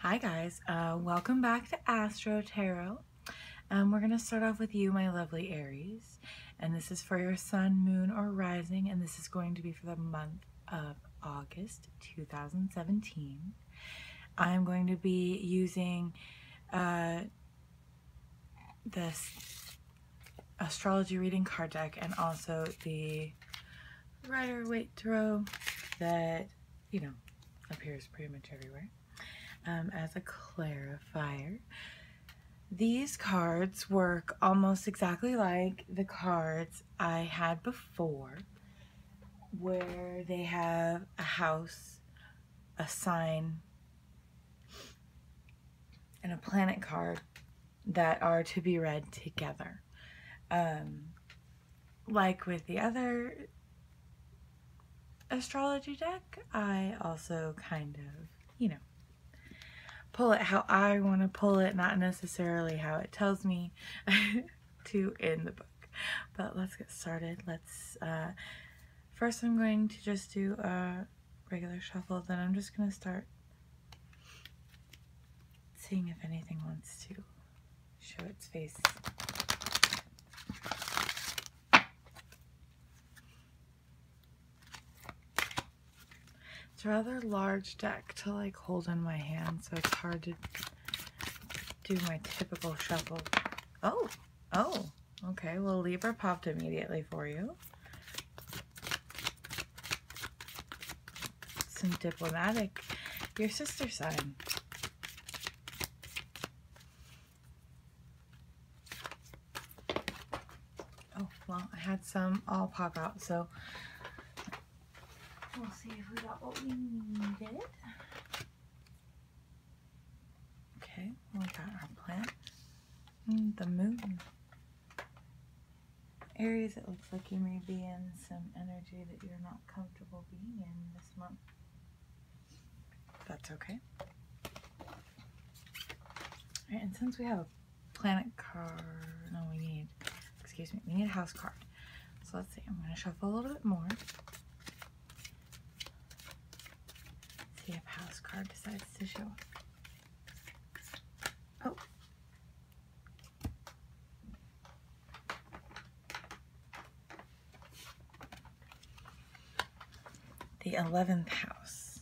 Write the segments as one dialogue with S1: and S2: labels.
S1: Hi guys, welcome back to Astro Tarot. We're going to start off with you, my lovely Aries, and this is for your sun, moon, or rising, and this is going to be for the month of August 2017. I'm going to be using this astrology reading card deck and also the Rider-Waite Tarot that, appears pretty much everywhere. As a clarifier, these cards work almost exactly like the cards I had before, where they have a house, a sign, and a planet card that are to be read together. Like with the other astrology deck, I also kind of, pull it how I want to pull it, not necessarily how it tells me to in the book. But let's get started. First I'm going to just do a regular shuffle, then I'm just going to start seeing if anything wants to show its face. It's a rather large deck to hold in my hand, so it's hard to do my typical shuffle. Oh, okay, well Libra popped immediately for you. Some diplomatic, your sister sign. Oh, well, I had some all pop out, so we'll see if we got what we needed. Okay, we got our planet. The moon. Aries, it looks like you may be in some energy that you're not comfortable being in this month. That's okay. Alright, and since we have a planet card, we need a house card. So let's see, I'm going to shuffle a little bit more. See if house card decides to show up. Oh. The 11th house.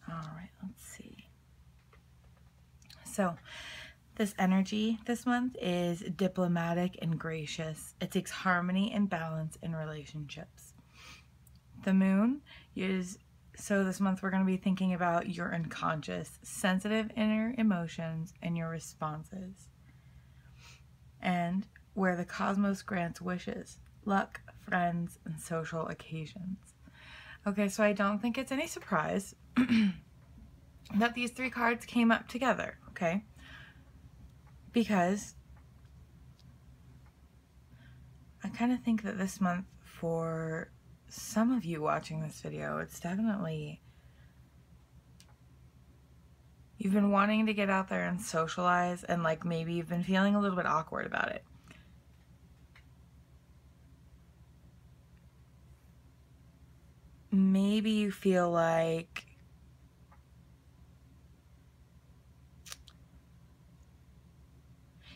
S1: Alright, let's see. So, this energy this month is diplomatic and gracious. It takes harmony and balance in relationships. The moon is, so this month we're going to be thinking about your unconscious, sensitive inner emotions and your responses. And where the cosmos grants wishes, luck, friends, and social occasions. Okay, so I don't think it's any surprise that these three cards came up together, okay? Because I kind of think that this month, for some of you watching this video, it's definitely, you've been wanting to get out there and socialize, and maybe you've been feeling a little bit awkward about it. Maybe you feel like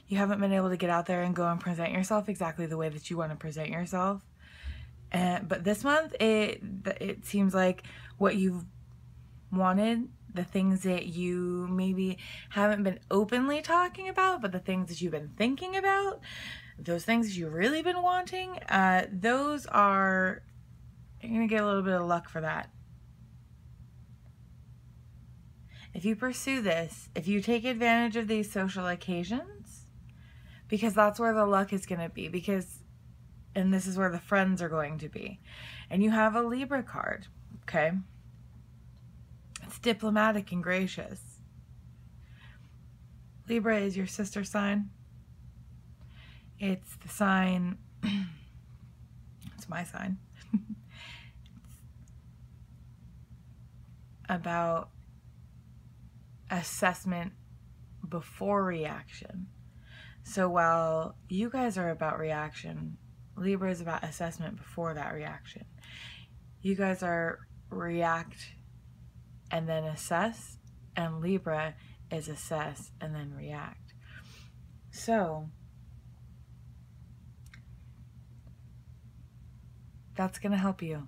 S1: you haven't been able to get out there and go and present yourself exactly the way that you want to present yourself. But this month, it seems like what you've wanted, the things that you maybe haven't been openly talking about, but the things that you've been thinking about, those things that you've really been wanting, those are, you're going to get a little bit of luck for that. If you pursue this, if you take advantage of these social occasions, because that's where the luck is going to be, and this is where the friends are going to be. And you have a Libra card, okay? It's diplomatic and gracious. Libra is your sister sign. It's the sign, it's my sign. It's about assessment before reaction. So while you guys are about reaction, Libra is about assessment before that reaction. You guys are and then assess, and Libra is assess and then react. So that's going to help you.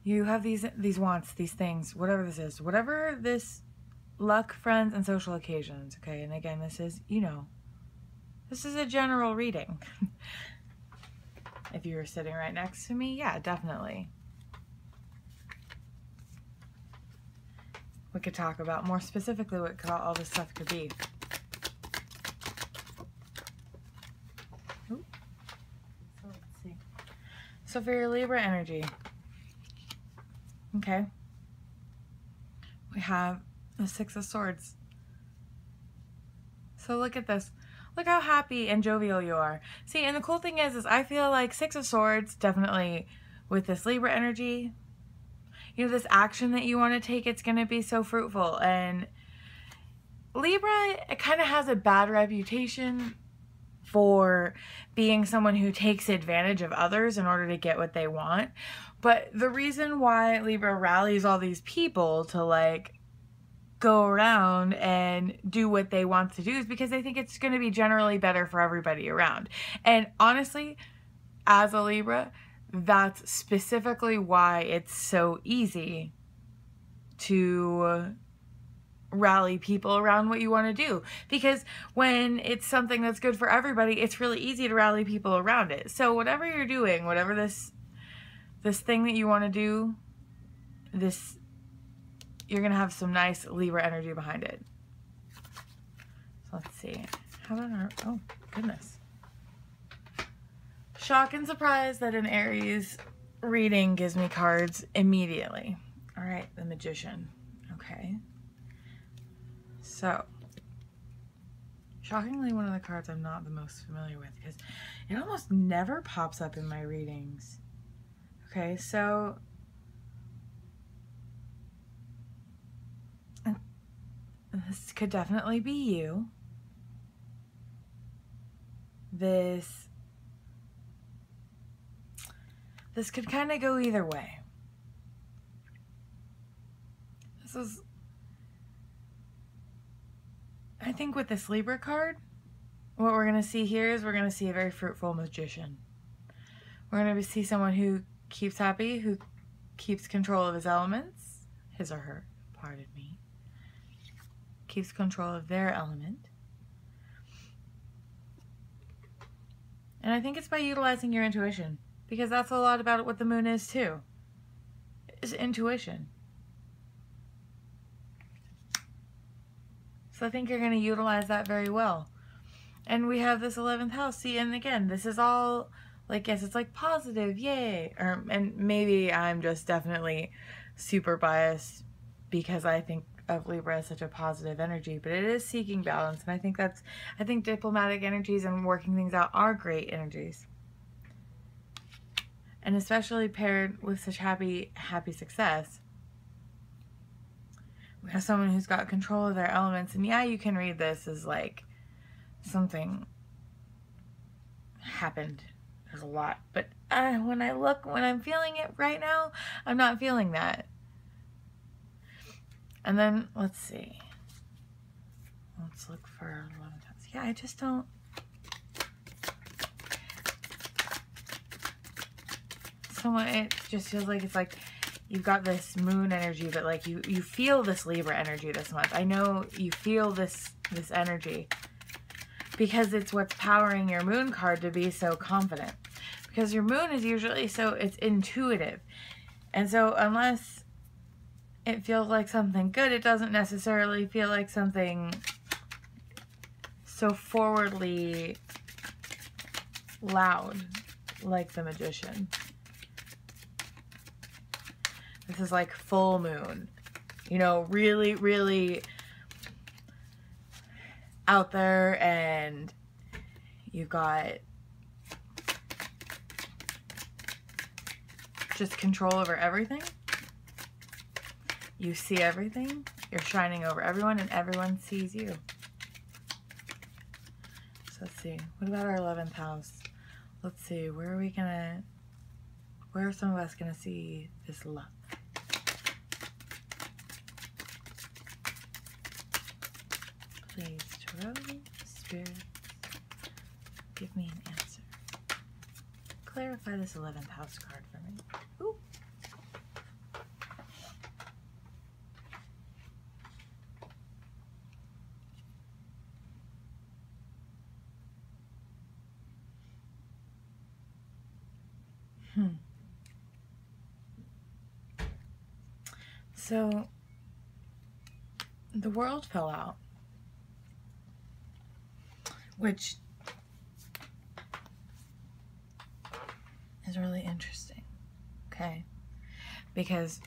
S1: You have these wants, these things, whatever this is, whatever this luck, friends, and social occasions. Okay, and again, this is, you know, this is a general reading. If you were sitting right next to me, yeah, definitely. We could talk about more specifically what all this stuff could be. Ooh. So let's see. So for your Libra energy, okay, we have the Six of Swords. So look at this. Look how happy and jovial you are. See, and the cool thing is I feel like Six of Swords, definitely with this Libra energy, you know, this action that you want to take, it's going to be so fruitful. And Libra, it kind of has a bad reputation for being someone who takes advantage of others in order to get what they want. But the reason why Libra rallies all these people to like go around and do what they want to do is because they think it's going to be generally better for everybody around. And honestly, as a Libra, that's specifically why it's so easy to rally people around what you want to do, because when it's something that's good for everybody, it's really easy to rally people around it. So whatever you're doing, whatever this thing that you want to do, you're gonna have some nice Libra energy behind it. So let's see, how about our, oh goodness, shock and surprise that an Aries reading gives me cards immediately. All right, the Magician. Okay, so shockingly one of the cards I'm not the most familiar with because it almost never pops up in my readings. Okay, so this could definitely be you. This could kind of go either way. This is, I think with this Libra card, what we're going to see here is we're going to see a very fruitful magician. We're going to see someone who keeps happy, who keeps control of his elements, his or her, pardon me, keeps control of their element. And I think it's by utilizing your intuition, because that's a lot about what the moon is too, is intuition. So I think you're going to utilize that very well. And we have this 11th house. See, and again, this is all, like, yes, it's like positive, yay. And maybe I'm just definitely super biased because I think of Libra as such a positive energy, but it is seeking balance. And I think diplomatic energies and working things out are great energies. And especially paired with such happy success. We have someone who's got control of their elements. And yeah, you can read this as like something happened. There's a lot. But when I'm feeling it right now, I'm not feeling that. And then, let's see. Let's look for 11th house. Yeah, I just don't. It just feels like it's like you've got this moon energy, but like you feel this Libra energy this month. I know you feel this energy because it's what's powering your moon card to be so confident. Because your moon is usually it's intuitive. And so unless it feels like something good, it doesn't necessarily feel like something so forwardly loud like the Magician. This is like full moon, you know, really, really out there, and you've got just control over everything. You see everything. You're shining over everyone, and everyone sees you. So let's see. What about our 11th house? Let's see. Where are some of us gonna see this love? Please, Tarot, Spirit, give me an answer. Clarify this 11th house card for me. Ooh. So, the world fell out, which is really interesting, okay? Because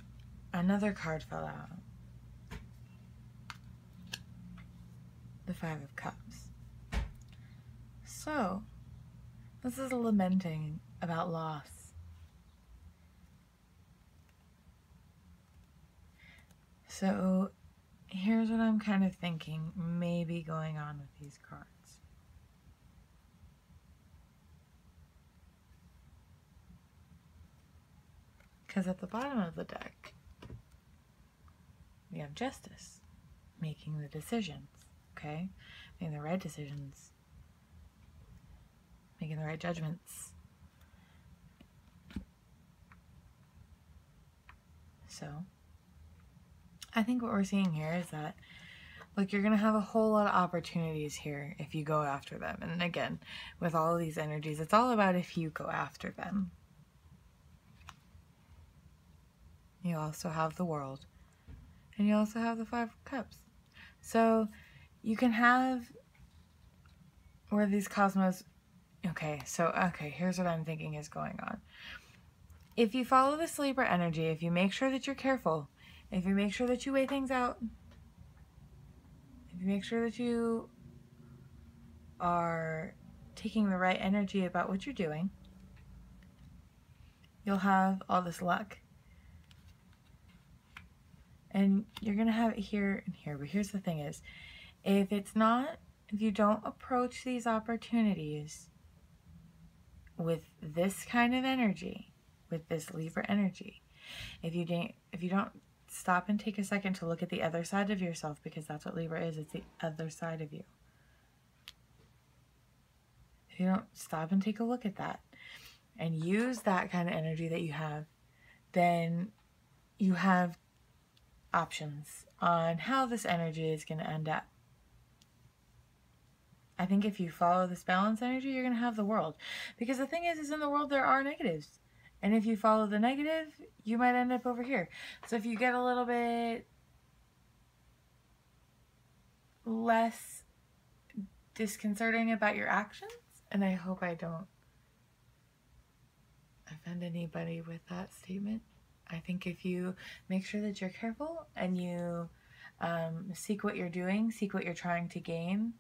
S1: another card fell out. The Five of Cups. So, this is lamenting about loss. So, here's what I'm kind of thinking may be going on with these cards. Because at the bottom of the deck, we have Justice, making the decisions, okay? Making the right decisions, making the right judgments. So, I think what we're seeing here is that, look, you're going to have a whole lot of opportunities here if you go after them. And again, with all of these energies, it's all about if you go after them. You also have the World. And you also have the Five of Cups. So, you can have where these cosmos... Okay, here's what I'm thinking is going on. If you follow this Libra energy, if you make sure that you're careful, if you make sure that you weigh things out, if you make sure that you are taking the right energy about what you're doing, you'll have all this luck. And you're going to have it here and here. But here's the thing is, if you don't approach these opportunities with this kind of energy, with this Libra energy, if you don't stop and take a second to look at the other side of yourself, because that's what Libra is, it's the other side of you. If you don't stop and take a look at that and use that kind of energy that you have, then you have options on how this energy is going to end up. I think if you follow this balance energy, you're going to have the World. Because the thing is in the world there are negatives. And if you follow the negative, you might end up over here. So if you get a little bit less disconcerting about your actions, and I hope I don't offend anybody with that statement. I think if you make sure that you're careful and you seek what you're doing, seek what you're trying to gain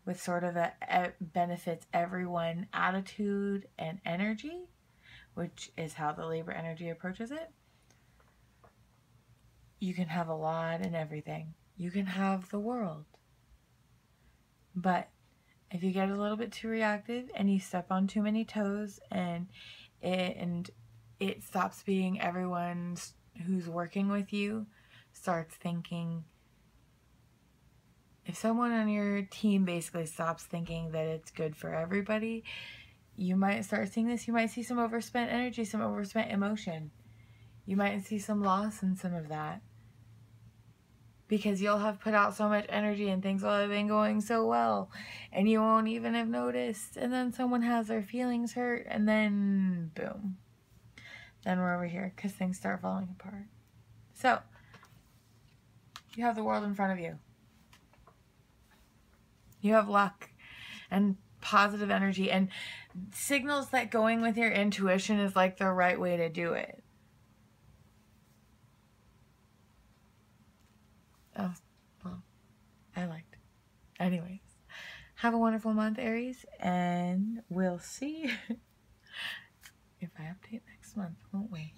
S1: with sort of a benefits everyone attitude and energy, which is how the Libra energy approaches it, you can have a lot in everything. You can have the World. But if you get a little bit too reactive and you step on too many toes and it stops being everyone who's working with you starts thinking, if someone on your team basically stops thinking that it's good for everybody, you might start seeing this. You might see some overspent energy, some overspent emotion. You might see some loss in some of that. Because you'll have put out so much energy and things will have been going so well. And you won't even have noticed. And then someone has their feelings hurt. And then, boom. Then we're over here because things start falling apart. So, you have the World in front of you. You have luck and positive energy and signals that going with your intuition is like the right way to do it. Oh, well, I liked it. Anyways, have a wonderful month, Aries, and we'll see if I update next month, won't we?